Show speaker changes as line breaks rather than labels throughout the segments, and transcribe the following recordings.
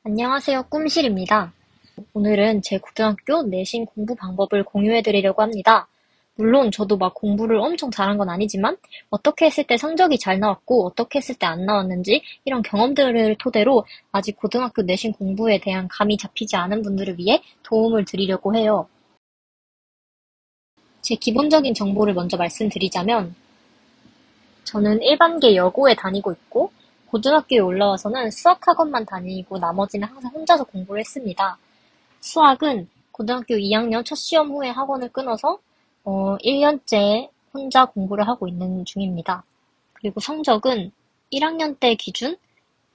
안녕하세요. 꿈실입니다. 오늘은 제 고등학교 내신 공부 방법을 공유해드리려고 합니다. 물론 저도 막 공부를 엄청 잘한 건 아니지만 어떻게 했을 때 성적이 잘 나왔고 어떻게 했을 때 안 나왔는지 이런 경험들을 토대로 아직 고등학교 내신 공부에 대한 감이 잡히지 않은 분들을 위해 도움을 드리려고 해요. 제 기본적인 정보를 먼저 말씀드리자면 저는 일반계 여고에 다니고 있고 고등학교에 올라와서는 수학학원만 다니고 나머지는 항상 혼자서 공부를 했습니다. 수학은 고등학교 2학년 첫 시험 후에 학원을 끊어서 1년째 혼자 공부를 하고 있는 중입니다. 그리고 성적은 1학년 때 기준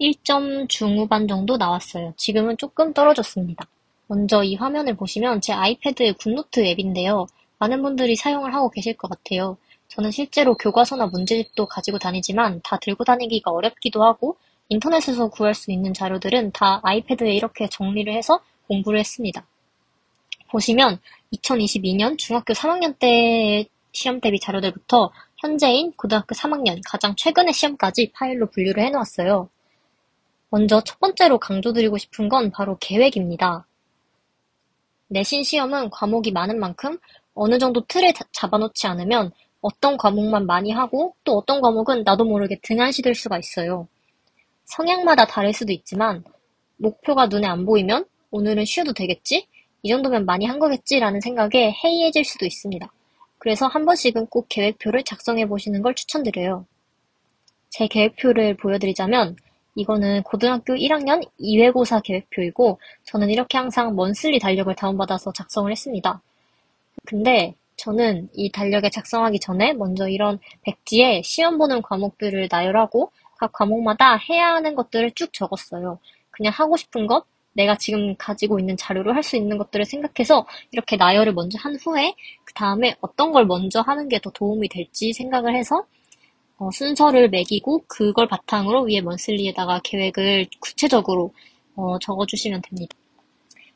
1점 중후반 정도 나왔어요. 지금은 조금 떨어졌습니다. 먼저 이 화면을 보시면 제 아이패드의 굿노트 앱인데요. 많은 분들이 사용을 하고 계실 것 같아요. 저는 실제로 교과서나 문제집도 가지고 다니지만 다 들고 다니기가 어렵기도 하고 인터넷에서 구할 수 있는 자료들은 다 아이패드에 이렇게 정리를 해서 공부를 했습니다. 보시면 2022년 중학교 3학년 때 시험 대비 자료들부터 현재인 고등학교 3학년 가장 최근의 시험까지 파일로 분류를 해놓았어요. 먼저 첫 번째로 강조드리고 싶은 건 바로 계획입니다. 내신 시험은 과목이 많은 만큼 어느 정도 틀에 잡아놓지 않으면 어떤 과목만 많이 하고 또 어떤 과목은 나도 모르게 등한시될 수가 있어요. 성향마다 다를 수도 있지만 목표가 눈에 안 보이면 오늘은 쉬어도 되겠지? 이 정도면 많이 한 거겠지라는 생각에 해이해질 수도 있습니다. 그래서 한 번씩은 꼭 계획표를 작성해 보시는 걸 추천드려요. 제 계획표를 보여드리자면 이거는 고등학교 1학년 2외고사 계획표이고 저는 이렇게 항상 먼슬리 달력을 다운받아서 작성을 했습니다. 근데 저는 이 달력에 작성하기 전에 먼저 이런 백지에 시험 보는 과목들을 나열하고 각 과목마다 해야 하는 것들을 쭉 적었어요. 그냥 하고 싶은 것, 내가 지금 가지고 있는 자료로 할 수 있는 것들을 생각해서 이렇게 나열을 먼저 한 후에 그 다음에 어떤 걸 먼저 하는 게 더 도움이 될지 생각을 해서 순서를 매기고 그걸 바탕으로 위에 먼슬리에다가 계획을 구체적으로 적어주시면 됩니다.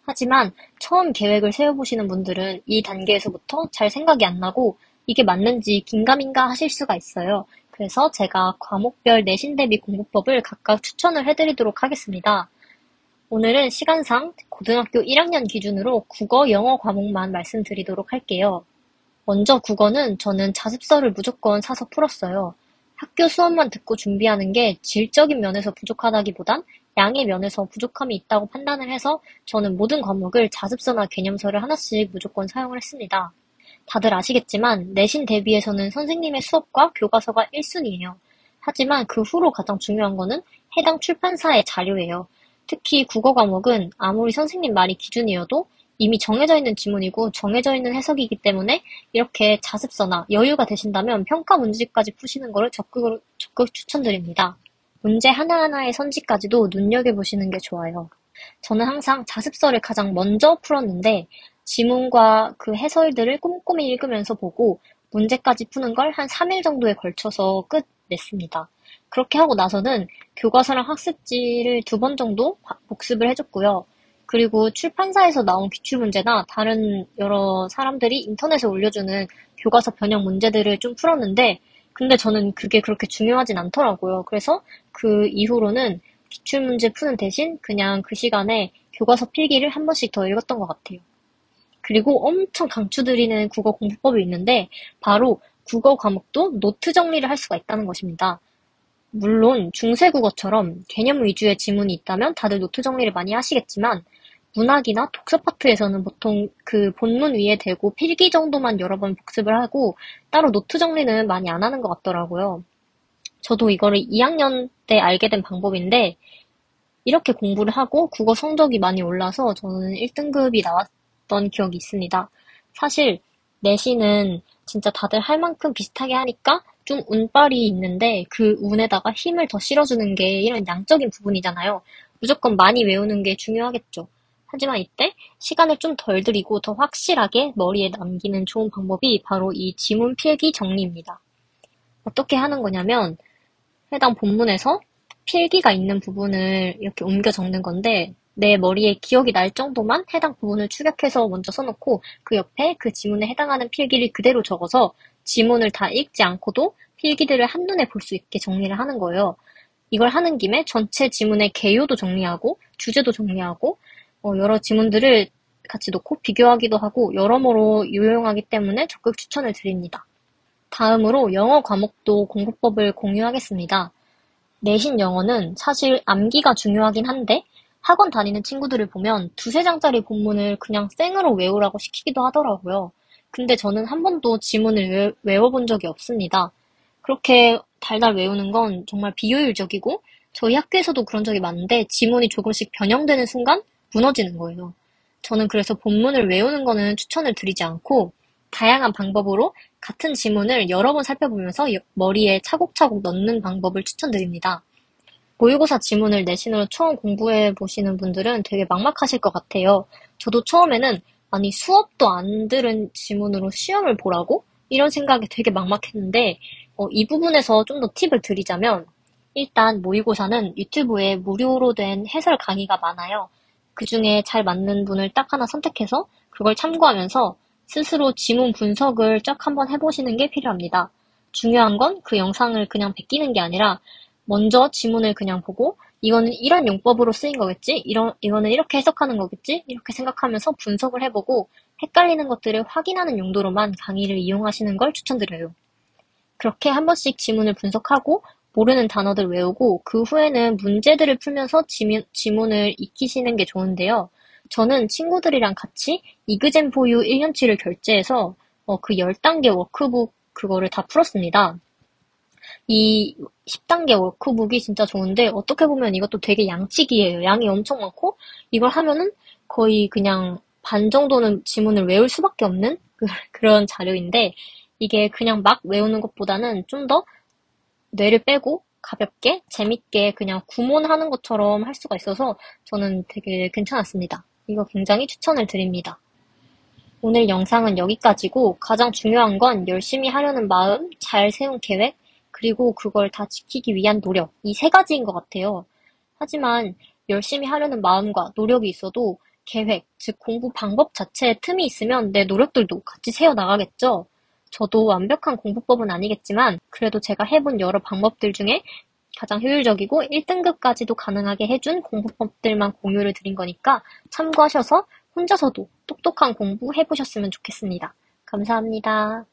하지만 처음 계획을 세워보시는 분들은 이 단계에서부터 잘 생각이 안 나고 이게 맞는지 긴가민가 하실 수가 있어요. 그래서 제가 과목별 내신 대비 공부법을 각각 추천을 해드리도록 하겠습니다. 오늘은 시간상 고등학교 1학년 기준으로 국어, 영어 과목만 말씀드리도록 할게요. 먼저 국어는 저는 자습서를 무조건 사서 풀었어요. 학교 수업만 듣고 준비하는 게 질적인 면에서 부족하다기보단 양의 면에서 부족함이 있다고 판단을 해서 저는 모든 과목을 자습서나 개념서를 하나씩 무조건 사용을 했습니다. 다들 아시겠지만 내신 대비에서는 선생님의 수업과 교과서가 1순위예요. 하지만 그 후로 가장 중요한 거는 해당 출판사의 자료예요. 특히 국어 과목은 아무리 선생님 말이 기준이어도 이미 정해져 있는 지문이고 정해져 있는 해석이기 때문에 이렇게 자습서나 여유가 되신다면 평가 문제까지 푸시는 것을 적극 추천드립니다. 문제 하나하나의 선지까지도 눈여겨보시는 게 좋아요. 저는 항상 자습서를 가장 먼저 풀었는데 지문과 그 해설들을 꼼꼼히 읽으면서 보고 문제까지 푸는 걸 한 3일 정도에 걸쳐서 끝냈습니다. 그렇게 하고 나서는 교과서랑 학습지를 2번 정도 복습을 해줬고요. 그리고 출판사에서 나온 기출문제나 다른 여러 사람들이 인터넷에 올려주는 교과서 변형 문제들을 좀 풀었는데 근데 저는 그게 그렇게 중요하진 않더라고요. 그래서 그 이후로는 기출문제 푸는 대신 그냥 그 시간에 교과서 필기를 한 번씩 더 읽었던 것 같아요. 그리고 엄청 강추드리는 국어 공부법이 있는데 바로 국어 과목도 노트 정리를 할 수가 있다는 것입니다. 물론 중세국어처럼 개념 위주의 지문이 있다면 다들 노트 정리를 많이 하시겠지만 문학이나 독서 파트에서는 보통 그 본문 위에 대고 필기 정도만 여러 번 복습을 하고 따로 노트 정리는 많이 안 하는 것 같더라고요. 저도 이거를 2학년 때 알게 된 방법인데 이렇게 공부를 하고 국어 성적이 많이 올라서 저는 1등급이 나왔던 기억이 있습니다. 사실 내신은 진짜 다들 할 만큼 비슷하게 하니까 좀 운빨이 있는데 그 운에다가 힘을 더 실어주는 게 이런 양적인 부분이잖아요. 무조건 많이 외우는 게 중요하겠죠. 하지만 이때 시간을 좀 덜 들이고 더 확실하게 머리에 남기는 좋은 방법이 바로 이 지문 필기 정리입니다. 어떻게 하는 거냐면 해당 본문에서 필기가 있는 부분을 이렇게 옮겨 적는 건데 내 머리에 기억이 날 정도만 해당 부분을 추격해서 먼저 써놓고 그 옆에 그 지문에 해당하는 필기를 그대로 적어서 지문을 다 읽지 않고도 필기들을 한눈에 볼 수 있게 정리를 하는 거예요. 이걸 하는 김에 전체 지문의 개요도 정리하고 주제도 정리하고 여러 지문들을 같이 놓고 비교하기도 하고 여러모로 유용하기 때문에 적극 추천을 드립니다. 다음으로 영어 과목도 공부법을 공유하겠습니다. 내신 영어는 사실 암기가 중요하긴 한데 학원 다니는 친구들을 보면 두세 장짜리 본문을 그냥 생으로 외우라고 시키기도 하더라고요. 근데 저는 한 번도 지문을 외워본 적이 없습니다. 그렇게 달달 외우는 건 정말 비효율적이고 저희 학교에서도 그런 적이 많은데 지문이 조금씩 변형되는 순간 무너지는 거예요. 저는 그래서 본문을 외우는 거는 추천을 드리지 않고 다양한 방법으로 같은 지문을 여러 번 살펴보면서 머리에 차곡차곡 넣는 방법을 추천드립니다. 모의고사 지문을 내신으로 처음 공부해 보시는 분들은 되게 막막하실 것 같아요. 저도 처음에는 아니 수업도 안 들은 지문으로 시험을 보라고? 이런 생각이 되게 막막했는데 이 부분에서 좀 더 팁을 드리자면 일단 모의고사는 유튜브에 무료로 된 해설 강의가 많아요. 그중에 잘 맞는 분을 딱 하나 선택해서 그걸 참고하면서 스스로 지문 분석을 쫙 한번 해보시는 게 필요합니다. 중요한 건 그 영상을 그냥 베끼는 게 아니라 먼저 지문을 그냥 보고 이거는 이런 용법으로 쓰인 거겠지? 이거는 이렇게 해석하는 거겠지? 이렇게 생각하면서 분석을 해보고 헷갈리는 것들을 확인하는 용도로만 강의를 이용하시는 걸 추천드려요. 그렇게 한 번씩 지문을 분석하고 모르는 단어들 외우고 그 후에는 문제들을 풀면서 지문을 익히시는 게 좋은데요. 저는 친구들이랑 같이 이그젠포유 1년치를 결제해서 그 10단계 워크북 그거를 다 풀었습니다. 이 10단계 워크북이 진짜 좋은데 어떻게 보면 이것도 되게 양치기예요. 양이 엄청 많고 이걸 하면은 거의 그냥 반 정도는 지문을 외울 수밖에 없는 그런 자료인데 이게 그냥 막 외우는 것보다는 좀 더 뇌를 빼고 가볍게 재밌게 그냥 구몬하는 것처럼 할 수가 있어서 저는 되게 괜찮았습니다. 이거 굉장히 추천을 드립니다. 오늘 영상은 여기까지고 가장 중요한 건 열심히 하려는 마음, 잘 세운 계획, 그리고 그걸 다 지키기 위한 노력. 이 세 가지인 것 같아요. 하지만 열심히 하려는 마음과 노력이 있어도 계획, 즉 공부 방법 자체에 틈이 있으면 내 노력들도 같이 세워나가겠죠. 저도 완벽한 공부법은 아니겠지만 그래도 제가 해본 여러 방법들 중에 가장 효율적이고 1등급까지도 가능하게 해준 공부법들만 공유를 드린 거니까 참고하셔서 혼자서도 똑똑한 공부 해보셨으면 좋겠습니다. 감사합니다.